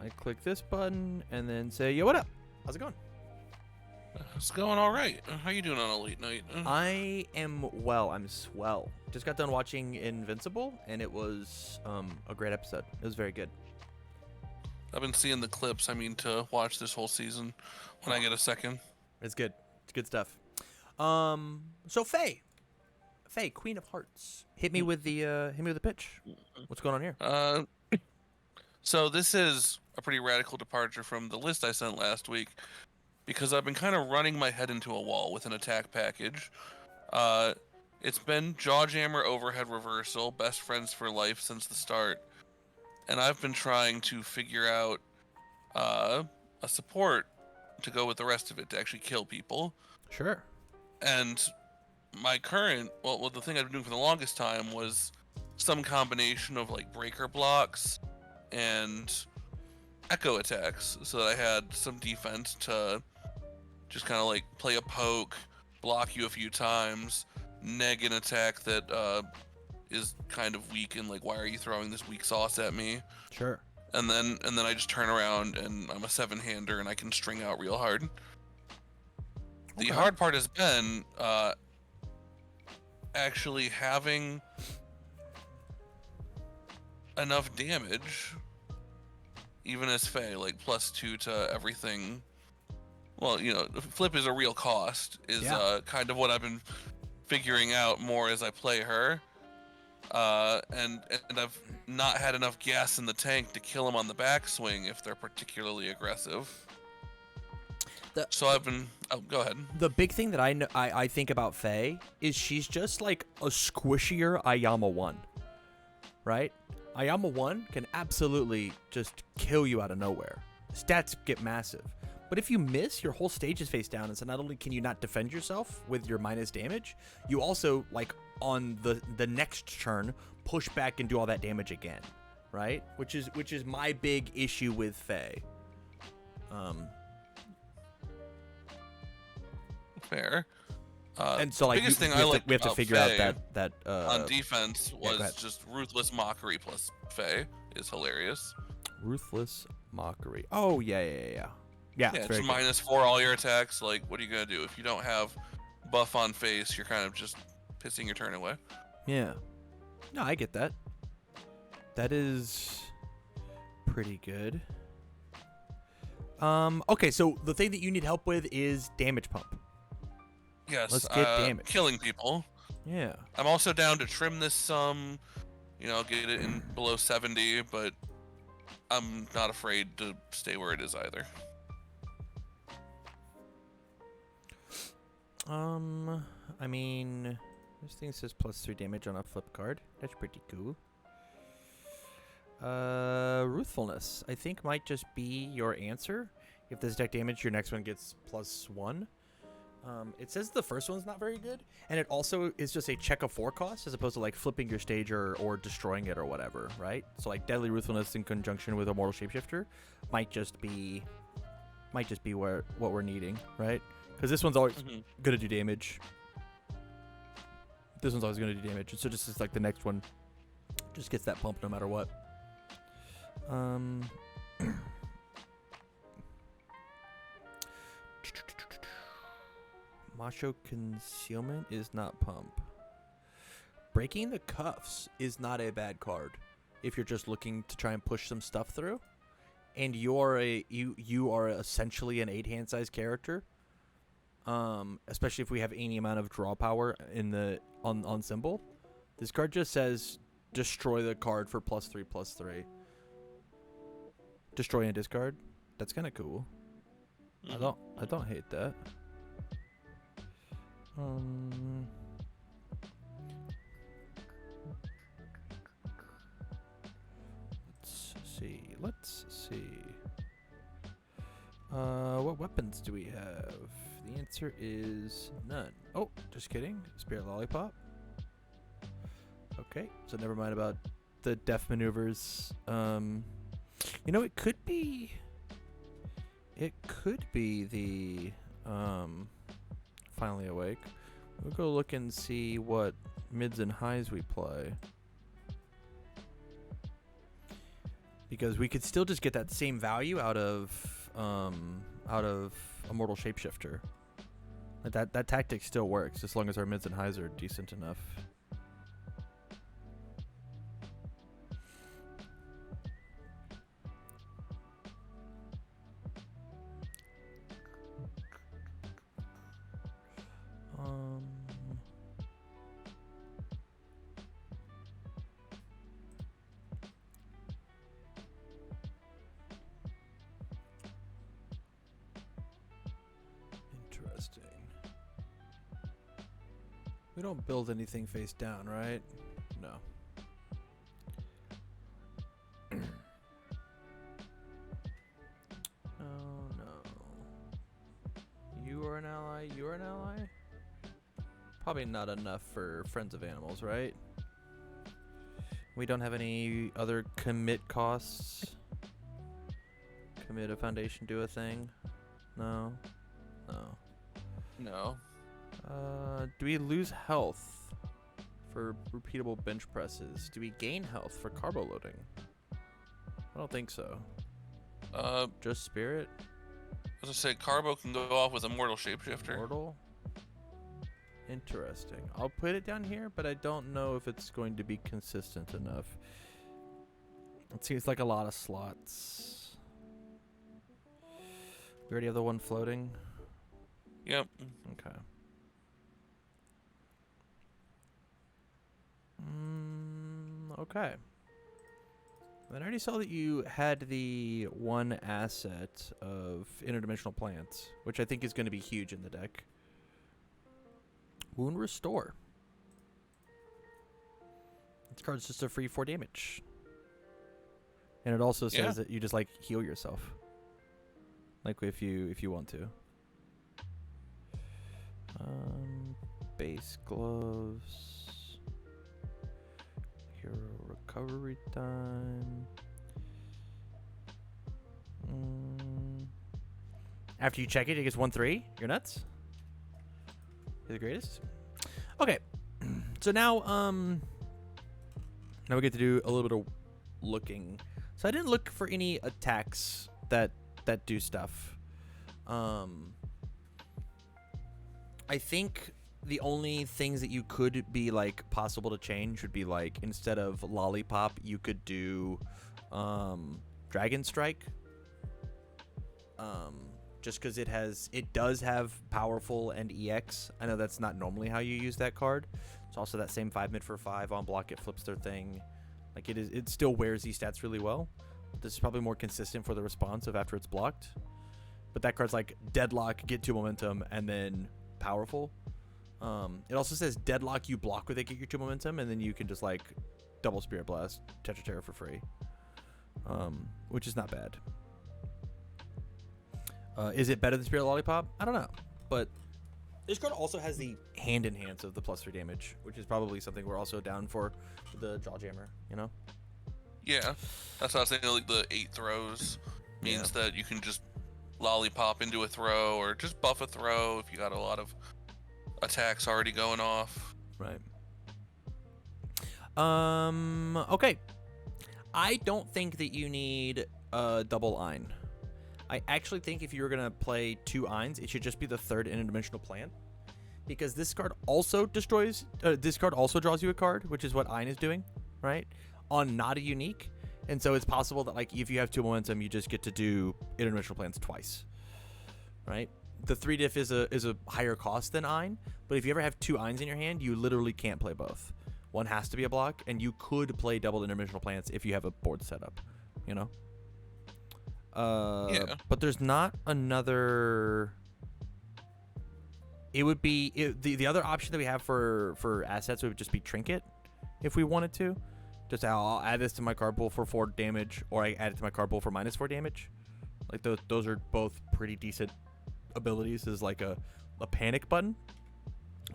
I click this button and then say, yo, what up? How's it going? It's going all right. How you doing on a late night? I am well. I'm swell. Just got done watching Invincible, and it was a great episode. It was very good. I've been seeing the clips. I mean, to watch this whole season when I get a second. It's good. It's good stuff. So Faye, Queen of Hearts, hit me with the pitch. What's going on here? So this is a pretty radical departure from the list I sent last week, because I've been kind of running my head into a wall with an attack package. It's been Jawjammer Overhead Reversal, best friends for life since the start, and I've been trying to figure out a support to go with the rest of it to actually kill people. Sure. And my current, well, the thing I've been doing for the longest time was some combination of like breaker blocks and echo attacks, so that I had some defense to just kind of like play a poke, block you a few times, neg an attack that is kind of weak, and like, why are you throwing this weak sauce at me? Sure. And then I just turn around and I'm a 7-hander and I can string out real hard. The hard part has been actually having enough damage, even as Faye, like +2 to everything. Well, you know, flip is a real cost, is kind of what I've been figuring out more as I play her. And I've not had enough gas in the tank to kill them on the backswing if they're particularly aggressive. So I've been... Oh, go ahead. The big thing that I think about Faye is she's just like a squishier Ayama 1, right? Ayama 1 can absolutely just kill you out of nowhere. Stats get massive. But if you miss, your whole stage is face down, and so not only can you not defend yourself with your minus damage, you also, like, on the next turn, push back and do all that damage again, right? Which is my big issue with Faye. Fair. And so, like, biggest thing we have to figure Faye out that on defense was just Ruthless Mockery plus Faye is hilarious. Ruthless Mockery. Oh, yeah. Yeah, it's very -4 all your attacks. Like, what are you gonna do if you don't have buff on face? You're kind of just pissing your turn away. Yeah. No, I get that. That is pretty good. Okay, so the thing that you need help with is damage pump. Yes. Let's get damage. Killing people. Yeah. I'm also down to trim this some. You know, get it in below 70, but I'm not afraid to stay where it is either. I mean, this thing says +3 damage on a flip card. That's pretty cool. Ruthfulness, I think, might just be your answer. If this deck damage, your next one gets +1. It says the first one's not very good, and it also is just a check of 4 cost as opposed to like flipping your stage or destroying it or whatever, right? So like Deadly Ruthfulness in conjunction with Immortal Shapeshifter might just be what we're needing, right? Because this one's always gonna do damage. This one's always gonna do damage, and so just is like the next one just gets that pump no matter what. Macho Concealment is not pump. Breaking the Cuffs is not a bad card if you're just looking to try and push some stuff through, and you are essentially an 8-hand size character. Especially if we have any amount of draw power in the on symbol. This card just says destroy the card for +3/+3. Destroy and discard. That's kind of cool. I don't hate that. Let's see. What weapons do we have? The answer is none. Oh, just kidding. Spirit Lollipop. Okay, so never mind about the death maneuvers. You know, it could be the Finally Awake. We'll go look and see what mids and highs we play. because we could still just get that same value out of Immortal Shapeshifter. Like that tactic still works as long as our mids and highs are decent enough. Interesting. We don't build anything face down, right? No. Oh no. You are an ally, you are an ally? Probably not enough for Friends of Animals, right? We don't have any other commit costs. Commit a foundation, do a thing. No. No. No. Do we lose health for repeatable bench presses? Do we gain health for carbo loading? I don't think so. Just spirit? As I say, Carbo can go off with Immortal Shapeshifter. Immortal? Interesting. I'll put it down here, but I don't know if it's going to be consistent enough. It seems like a lot of slots. We already have the one floating? Yep. Okay. Okay. Then I already saw that you had the one asset of interdimensional plants, which I think is going to be huge in the deck. Wound Restore. This card's just a free 4 damage. And it also says that you just like heal yourself. Like if you want to. Base gloves. Hero recovery time. After you check it, it gets 1/3. You're nuts. You're the greatest. Okay. So now we get to do a little bit of looking. So I didn't look for any attacks that do stuff. I think the only things that you could be like possible to change would be like instead of Lollipop, you could do Dragon Strike. Just because it does have powerful and EX. I know that's not normally how you use that card. It's also that same 5 mid for 5 on block. It flips their thing. Like it still wears these stats really well. This is probably more consistent for the response of after it's blocked. But that card's like Deadlock, get 2 momentum, and then powerful. It also says Deadlock, you block with it, get your 2 momentum, and then you can just like double Spirit Blast, Tetra Terror for free. Which is not bad. Is it better than Spirit Lollipop? I don't know. But this card also has the hand enhance of the +3 damage, which is probably something we're also down for the Jawjammer, you know? Yeah. That's what I was saying, like the 8 throws means that you can just Lollipop into a throw or just buff a throw if you got a lot of attacks already going off. Right. Okay. I don't think that you need a double Ein. I actually think if you were going to play 2 Eins, it should just be the 3rd interdimensional plant. Because this card also destroys... this card also draws you a card, which is what Ein is doing, right? On not a unique. And so it's possible that like if you have 2 momentum, you just get to do interdimensional plants twice, right? The 3 diff is a higher cost than Ein, but if you ever have 2 Eins in your hand, you literally can't play both. One has to be a block, and you could play double interdimensional plants if you have a board setup, you know? But there's not another... It would be... the other option that we have for assets would just be Trinket, if we wanted to. Just I'll add this to my card pool for 4 damage, or I add it to my card pool for -4 damage. Like those are both pretty decent abilities as like a panic button.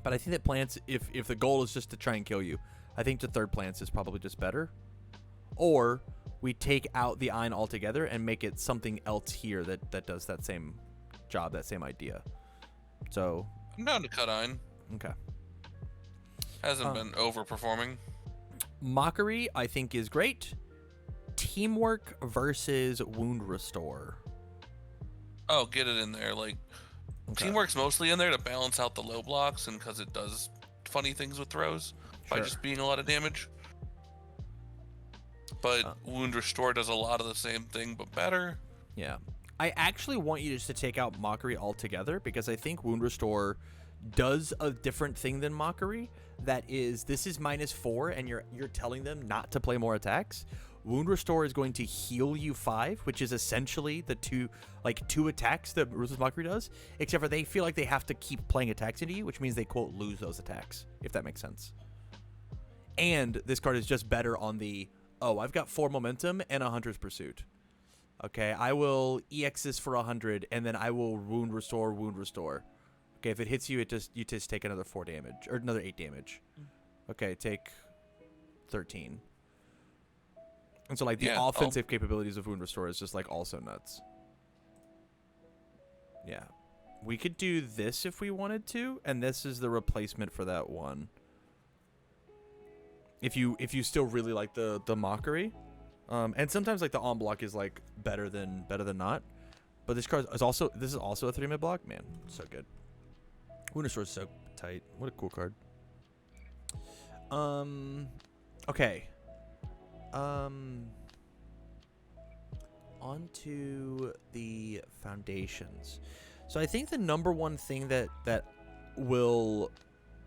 But I think that plants, if the goal is just to try and kill you, I think the 3rd plants is probably just better. Or we take out the Ein altogether and make it something else here that does that same job, that same idea. So I'm down to cut Ein. Okay. Hasn't been overperforming. Mockery, I think, is great. Teamwork versus Wound Restore. Oh, get it in there. Like, Teamwork's mostly in there to balance out the low blocks, and because it does funny things with throws by just being a lot of damage. But Wound Restore does a lot of the same thing, but better. Yeah. I actually want you just to take out Mockery altogether, because I think Wound Restore does a different thing than Mockery. That is, this is -4, and you're telling them not to play more attacks. Wound Restore is going to heal you 5, which is essentially the two attacks that Ruthless Mockery does, except for they feel like they have to keep playing attacks into you, which means they, quote, lose those attacks, if that makes sense. And this card is just better on the, oh, I've got 4 momentum and a Hunter's Pursuit. Okay, I will EX this for 100, and then I will Wound Restore. Okay, if it hits you, you just take another 4 damage, or another 8 damage. Okay, take 13. And so, like, the offensive capabilities of Wound Restore is just, like, also nuts. Yeah. We could do this if we wanted to, and this is the replacement for that one. If you still really like the Mockery. And sometimes, like, the on block is, like, better than not. But this card is also, this is also a 3-mid block. Man, so good. Wound Restore is so tight. What a cool card. Okay. Onto the foundations. So I think the number one thing that will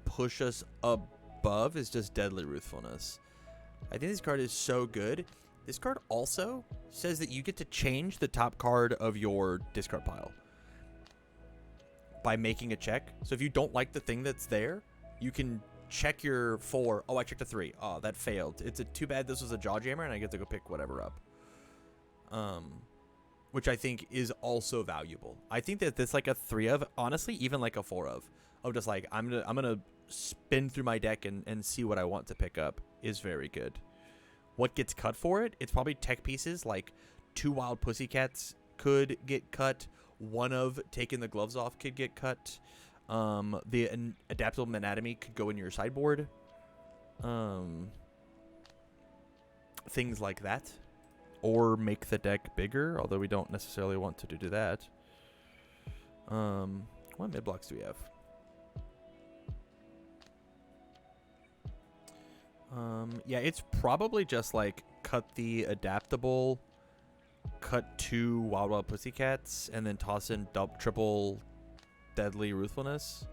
push us above is just Deadly Ruthfulness. I think this card is so good. This card also says that you get to change the top card of your discard pile by making a check. So if you don't like the thing that's there, you can check your 4. Oh, I checked a 3. Oh, that failed. It's too bad this was a jaw jammer, and I get to go pick whatever up. Which I think is also valuable. I think that this, like, a 3 of, honestly, even like a 4 of just like I'm gonna spin through my deck and see what I want to pick up is very good. What gets cut for it? It's probably tech pieces like 2 Wild Pussycats could get cut. One of Taking the Gloves Off could get cut. The Adaptable Anatomy could go in your sideboard. Things like that. Or make the deck bigger, although we don't necessarily want to do that. What mid blocks do we have? Yeah, it's probably just like cut the Adaptable, cut 2 Wild Pussycats, and then toss in triple Deadly Ruthfulness.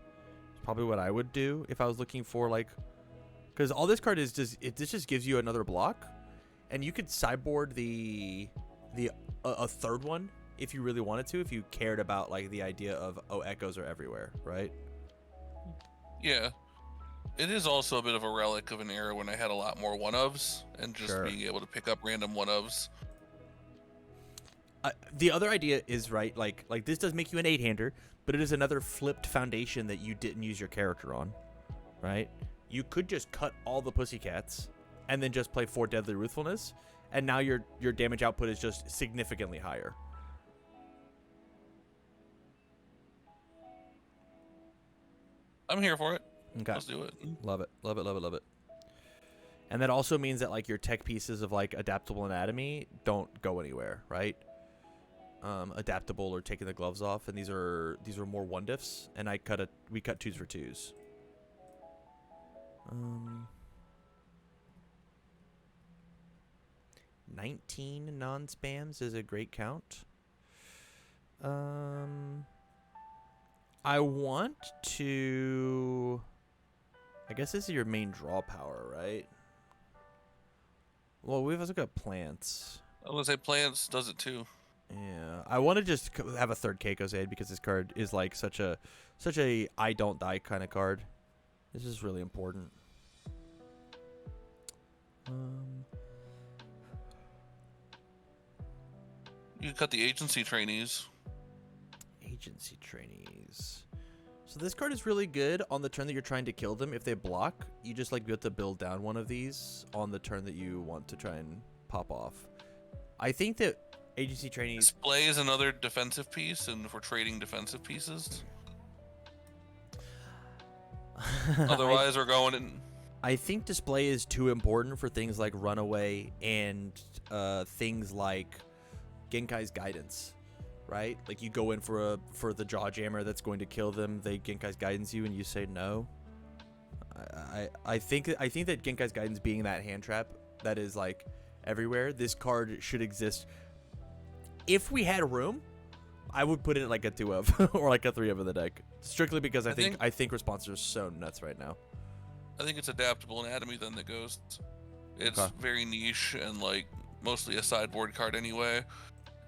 It's probably what I would do if I was looking for, like, because all this card is just, this just gives you another block, and you could sideboard a third one if you really wanted to, if you cared about, like, the idea of, oh, echoes are everywhere, right? Yeah. It is also a bit of a relic of an era when I had a lot more one-ofs, and just being able to pick up random one-ofs. The other idea is, right, like this does make you an 8-hander, but it is another flipped foundation that you didn't use your character on, right? You could just cut all the Pussycats and then just play 4 Deadly Ruthfulness, and now your damage output is just significantly higher. I'm here for it. Okay. Let's do it. Love it. Love it, love it, love it. And that also means that, like, your tech pieces of, like, Adaptable Anatomy don't go anywhere, right? Adaptable or Taking the Gloves Off, and these are more 1-diffs, and we cut 2s for 2s. 19 non-spams is a great count. I want to, I guess this is your main draw power, right? Well, we've also got plants. I was gonna say plants does it too. Yeah, I want to just have a third Keiko's Aid because this card is like such a I don't die kind of card. This is really important. You cut the agency trainees. Agency trainees. So this card is really good on the turn that you're trying to kill them. If they block, you just like get to build down one of these on the turn that you want to try and pop off. I think that agency trainees... Display is another defensive piece, and if we're trading defensive pieces... Otherwise, we're going in... I think display is too important for things like Runaway and things like Genkai's Guidance, right? Like you go in for the jaw jammer that's going to kill them. They Genkai's Guidance you and you say no. I think that Genkai's Guidance being that hand trap that is like everywhere. This card should exist. If we had room, I would put it like a 2 of or like a 3 of in the deck, strictly because I think responses are so nuts right now. I think it's adaptable anatomy then that goes. It's Okay. very niche and like mostly a sideboard card anyway.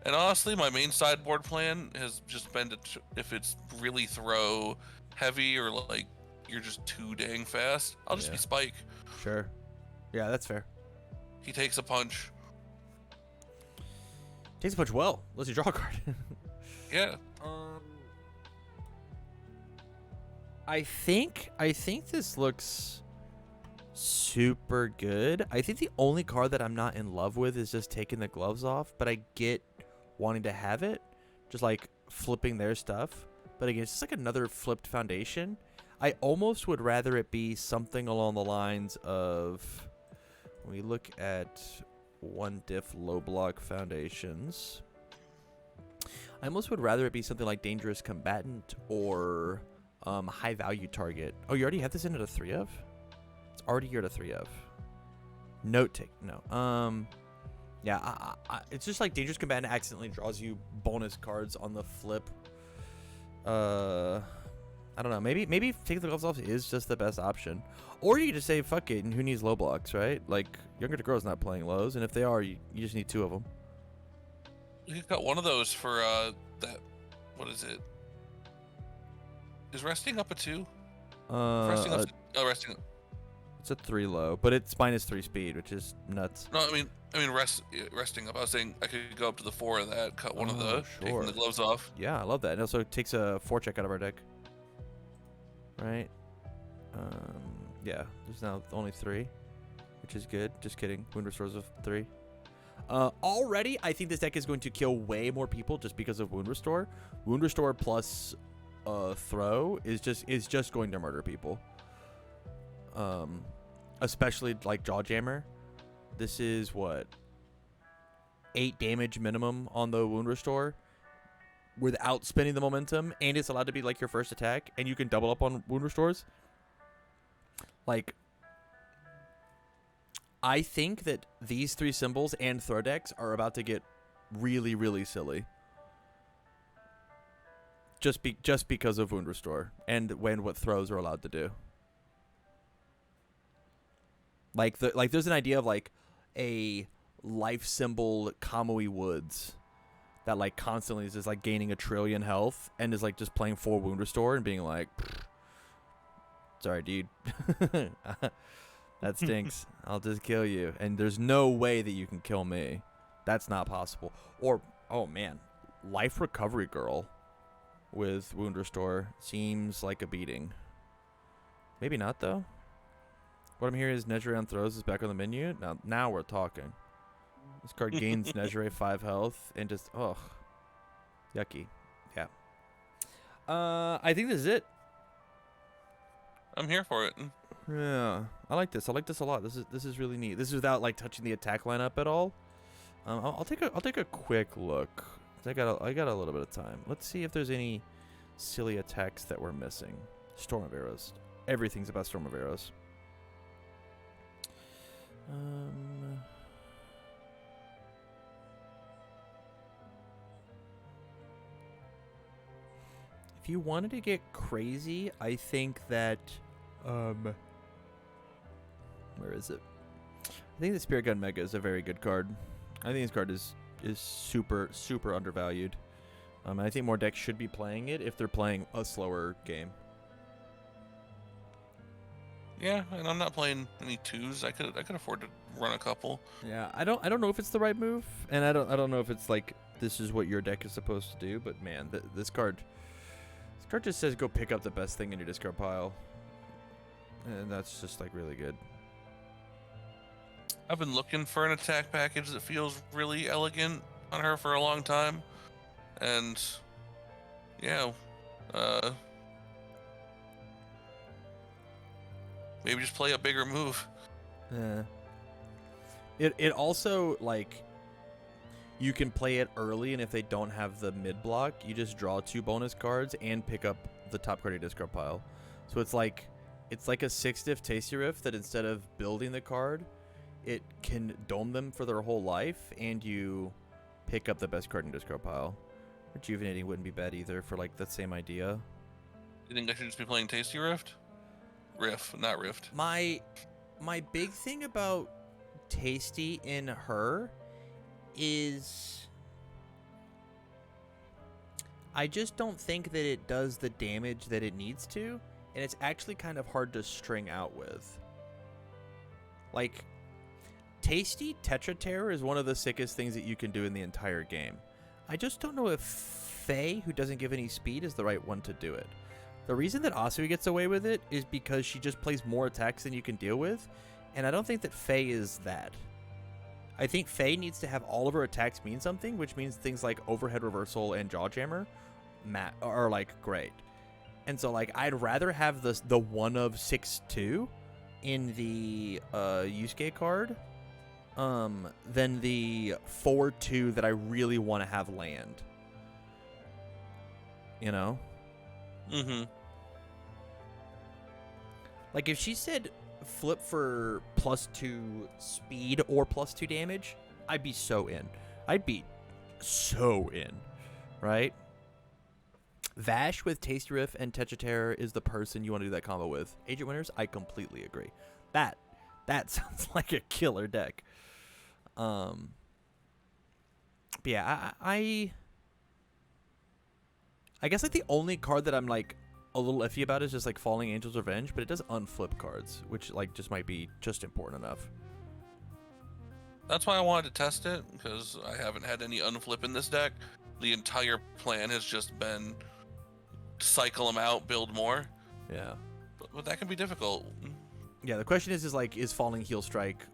And honestly, my main sideboard plan has just been to if it's really throw heavy or like you're just too dang fast, I'll just be Spike. Sure. Yeah, that's fair. He takes a punch. Takes a punch well. Let's you draw a card. Yeah. I think this looks super good. I think the only card that I'm not in love with is just taking the gloves off, but I get wanting to have it, just like flipping their stuff. But again, it's just like another flipped foundation. I almost would rather it be something along the lines of, when we look at 1-diff low block foundations, I almost would rather it be something like Dangerous Combatant or high value target. Oh, you already have this in at a 3 of? It's already here at a 3 of. Note take. No. Yeah, it's just like Dangerous Combatant accidentally draws you bonus cards on the flip. I don't know. Maybe taking the gloves off is just the best option. Or you could just say, fuck it, and who needs low blocks, right? Like, Younger to Grow's not playing lows, and if they are, you just need 2 of them. You got one of those for that. What is it? Is resting up a 2? Resting up. Resting up. It's a 3 low, but it's -3 speed, which is nuts. No, I mean resting up. I was saying I could go up to the 4 of that, cut one of the, taking the gloves off. Yeah, I love that. And also it takes a 4-check out of our deck. Right? Yeah, there's now only 3, which is good. Just kidding. Wound restores of 3. Already, I think this deck is going to kill way more people just because of Wound Restore. Wound Restore plus throw is just going to murder people. Especially like Jaw Jammer. This is what, 8 damage minimum on the Wound Restore without spending the momentum, and it's allowed to be like your first attack, and you can double up on Wound Restores. Like, I think that these 3 symbols and throw decks are about to get really, really silly. Just because of Wound Restore and what throws are allowed to do. Like there's an idea of like a life symbol Kamui Woods that like constantly is just like gaining 1 trillion health and is like just playing 4 Wound Restore and being like, sorry, dude. That stinks. I'll just kill you. And there's no way that you can kill me. That's not possible. Or, oh man, Life Recovery Girl with Wound Restore seems like a beating. Maybe not, though. What I'm hearing is Nezure on throws is back on the menu. Now we're talking. This card gains Nezure 5 health and just, ugh. Yucky. Yeah. I think this is it. I'm here for it. Yeah, I like this. I like this a lot. This is really neat. This is without like touching the attack lineup at all. I'll take a quick look. I got a little bit of time. Let's see if there's any silly attacks that we're missing. Storm of Arrows. Everything's about Storm of Arrows. If you wanted to get crazy, I think that where is it? I think the Spirit Gun Mega is a very good card. I think this card is super undervalued. And I think more decks should be playing it if they're playing a slower game. Yeah, and I'm not playing any 2s. I could afford to run a couple. Yeah, I don't know if it's the right move, and I don't know if it's like this is what your deck is supposed to do. But man, this card just says go pick up the best thing in your discard pile, and that's just like really good. I've been looking for an attack package that feels really elegant on her for a long time, and Maybe just play a bigger move. Yeah. It also, like, you can play it early, and if they don't have the mid block, you just draw 2 bonus cards and pick up the top card of your discard pile. So it's like a 6-diff Tasty Rift that instead of building the card, it can dome them for their whole life, and you pick up the best card in your discard pile. Rejuvenating wouldn't be bad either for, like, that same idea. You think I should just be playing Tasty Rift? Not Rift. My big thing about Tasty in her is I just don't think that it does the damage that it needs to, and it's actually kind of hard to string out with. Like, Tasty Tetra Terror is one of the sickest things that you can do in the entire game. I just don't know if Faye, who doesn't give any speed, is the right one to do it. The reason that Asui gets away with it is because she just plays more attacks than you can deal with, and I don't think that Faye is that. I think Faye needs to have all of her attacks mean something, which means things like Overhead Reversal and Jawjammer are, like, great. And so, like, I'd rather have the 1 of 6/2 in the Yusuke card than the 4/2 that I really want to have land. You know? Mm-hmm. Like, if she said flip for +2 speed or +2 damage, I'd be so in. Right? Vash with Tasty Rift and Tetra Terror is the person you want to do that combo with. Agent Winners, I completely agree. That sounds like a killer deck. But yeah, I guess, like, the only card that I'm, like, a little iffy about is just, like, Falling Angel's Revenge, but it does unflip cards, which, like, just might be just important enough. That's why I wanted to test it, because I haven't had any unflip in this deck. The entire plan has just been cycle them out, build more. Yeah. But that can be difficult. Yeah, the question is like, is Falling Heel Strike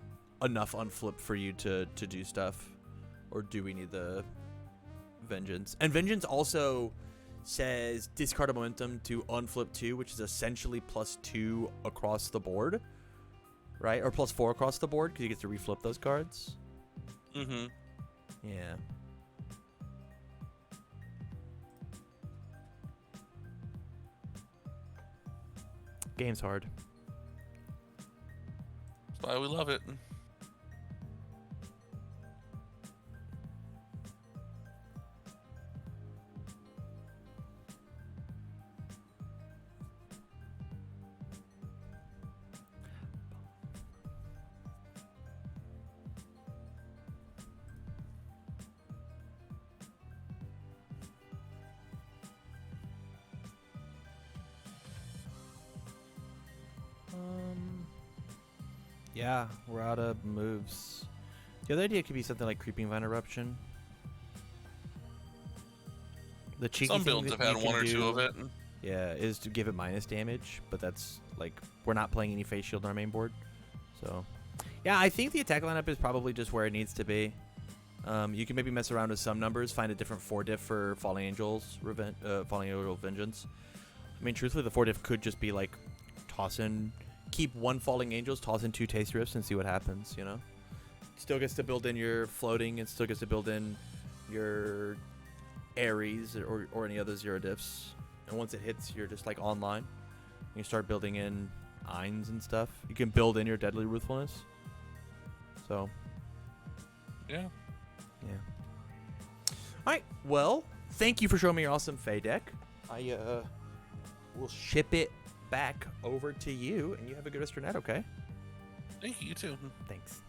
enough unflip for you to do stuff? Or do we need the Vengeance? And Vengeance also says discard a momentum to unflip 2, which is essentially +2 across the board, right? Or +4 across the board, because you get to reflip those cards. Mm-hmm. Yeah. Game's hard. That's why we love it. Yeah, we're out of moves. The other idea could be something like Creeping Vine Eruption. The cheeky Some thing builds that have had you can 1 or 2 do, of it. yeah, is to give it minus damage, but that's, like, we're not playing any face shield on our main board. So, yeah, I think the attack lineup is probably just where it needs to be. You can maybe mess around with some numbers, find a different 4-diff for Falling Angel's Falling Angel Vengeance. I mean, truthfully, the 4-diff could just be, like, keep 1 Falling Angels, toss in 2 Taste Rifts, and see what happens, you know? Still gets to build in your floating, and still gets to build in your Aries or any other 0 diffs. And once it hits, you're just, like, online. You start building in Eins and stuff. You can build in your Deadly Ruthfulness. So, Yeah. yeah. Alright, well, thank you for showing me your awesome Faye deck. I will ship it back over to you, and you have a good rest of your night, okay? Thank you, you too. Thanks.